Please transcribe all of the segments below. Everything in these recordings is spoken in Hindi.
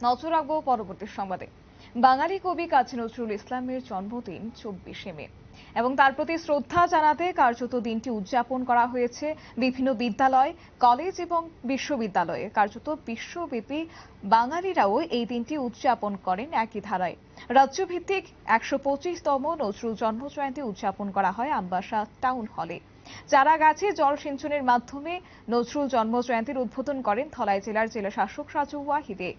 নজর রাখবো পরবর্তী সংবাদে। বাঙালি কবি কাজী নজরুল ইসলামের জন্মদিন 24শে মে এবং তার প্রতি শ্রদ্ধা জানাতে কার্যত দিনটি উদযাপন করা হয়েছে বিভিন্ন বিদ্যালয়, কলেজ এবং বিশ্ববিদ্যালয়ে। কার্যত বিশ্বব্যাপী বাঙালিরাও এই দিনটি উদযাপন করেন একই ধারায়। রাজ্যভিত্তিক 125তম নজরুল জন্মজয়ন্তী উদযাপন করা হয় আমবাসা টাউন হলে। চারাগাছে জল সিঞ্চনের মাধ্যমে নজরুল জন্মজয়ন্তীর উদ্বোধন করেন ধলাই জেলার জেলা শাসক রাজু ওয়াহিদে।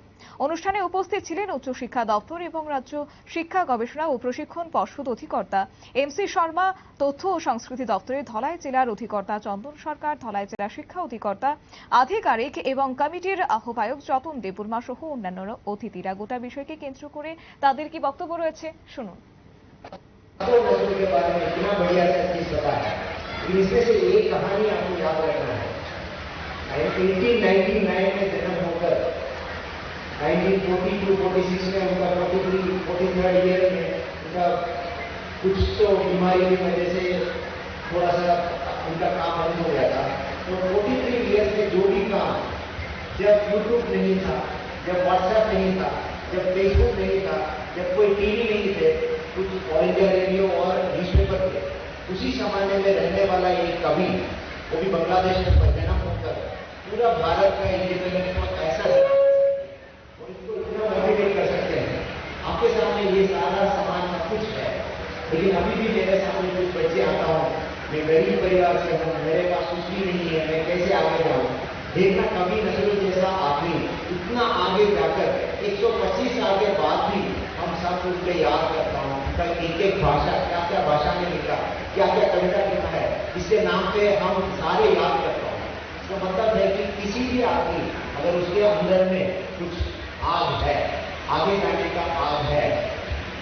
অনুষ্ঠানে উপস্থিত ছিলেন উচ্চশিক্ষা দপ্তর এবং রাজ্য শিক্ষা গবেষণা ও প্রশিক্ষণ পর্ষদ অধিকর্তা এমসি শর্মা, তথ্য ও সংস্কৃতি দপ্তরের ধলাই জেলার অধিকর্তা চন্দন সরকার, ধলাই জেলা শিক্ষা অধিকর্তা আধিকারিক এবং কমিটির আহ্বায়ক যতন দেববর্মা সহ অন্যান্য অতিথিরা। গোটা বিষয়কে কেন্দ্র করে তাদের কি বক্তব্য রয়েছে শুনুন। इसमें से एक कहानी आपको याद रखना है। 1899 में जन्म होकर 1942-46 में उनका 43rd ईयर में उनका कुछ तो बीमारी की वजह से थोड़ा सा उनका काम बंद हो गया था। तो 43 ईयर में जो भी काम, जब यूट्यूब नहीं था, जब व्हाट्सएप नहीं था, जब फेसबुक नहीं था, जब कोई टीवी नहीं थे, कुछ ऑल इंडिया रेडियो और न्यूज़पेपर थे, उसी जमाने में रहने वाला एक कवि, वो भी बांग्लादेश में जन्म होकर पूरा भारत का इंडिपेंडेंस को ऐसा और इसको इतना मोटिवेट कर सकते हैं। आपके सामने ये सारा सामान सब कुछ है, लेकिन अभी भी मेरे सामने कुछ बच्चे आता हूँ, मैं गरीब परिवार से हूँ, मेरे पास कुछ भी नहीं है, मैं कैसे आगे जाऊँ। देखना कवि नजरुल जैसा आदमी इतना आगे जाकर 125 साल के बाद भी हम सब उसको याद करता हूँ। उनका एक एक भाषा, क्या क्या भाषा में लिखा, क्या क्या कविता लिखा है, इसके नाम पे हम सारे याद करता हूँ। इसका मतलब है कि किसी भी आदमी अगर उसके अंदर में कुछ आग है, आगे जाने का आग है,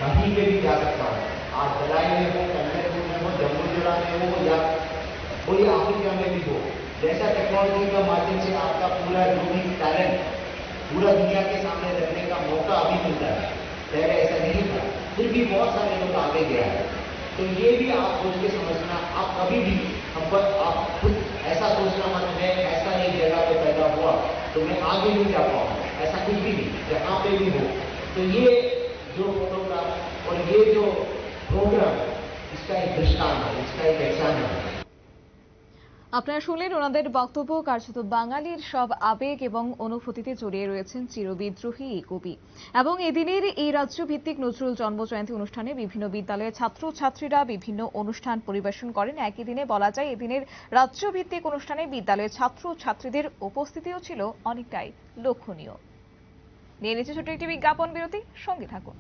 कहीं पे भी जा सकता है। आज दलाई में हो, कन्याकुमारी में हो, जम्मू जिला में हो या कोई अफ्रीका में भी हो, जैसा टेक्नोलॉजी के माध्यम से आपका पूरा जो भी टैलेंट पूरा दुनिया के सामने रखने का मौका अभी मिलता है, पहले ऐसा नहीं था, फिर भी बहुत सारे लोग आगे गया है। तो ये भी आप सोच के समझना, आप कभी भी आप खुद ऐसा सोचना मत, मैं ऐसा एक जगह पे पैदा हुआ तो मैं आगे नहीं जा पाऊंगा, ऐसा कुछ भी नहीं, जहाँ पे भी हो। तो ये जो फोटोग्राफ और ये जो प्रोग्राम, इसका एक दृष्टांत है, इसका एक एग्जाम्पल है। আপনারা শুনলেন ওনাদের বক্তব্য। কার্যত বাঙালির সব আবেগ এবং অনুভূতিতে জড়িয়ে রয়েছেন চিরবিদ্রোহী এই কবি এবং এদিনের এই রাজ্যভিত্তিক নজরুল জন্মজয়ন্তী অনুষ্ঠানে বিভিন্ন বিদ্যালয়ের ছাত্রছাত্রীরা বিভিন্ন অনুষ্ঠান পরিবেশন করেন। একই দিনে বলা যায় এদিনের রাজ্যভিত্তিক অনুষ্ঠানে বিদ্যালয়ের ছাত্রছাত্রীদের উপস্থিতিও ছিল অনেকটাই লক্ষণীয়। নিয়ে নিচ্ছে ছোট্ট একটি বিজ্ঞাপন বিরতি, সঙ্গে থাকুন।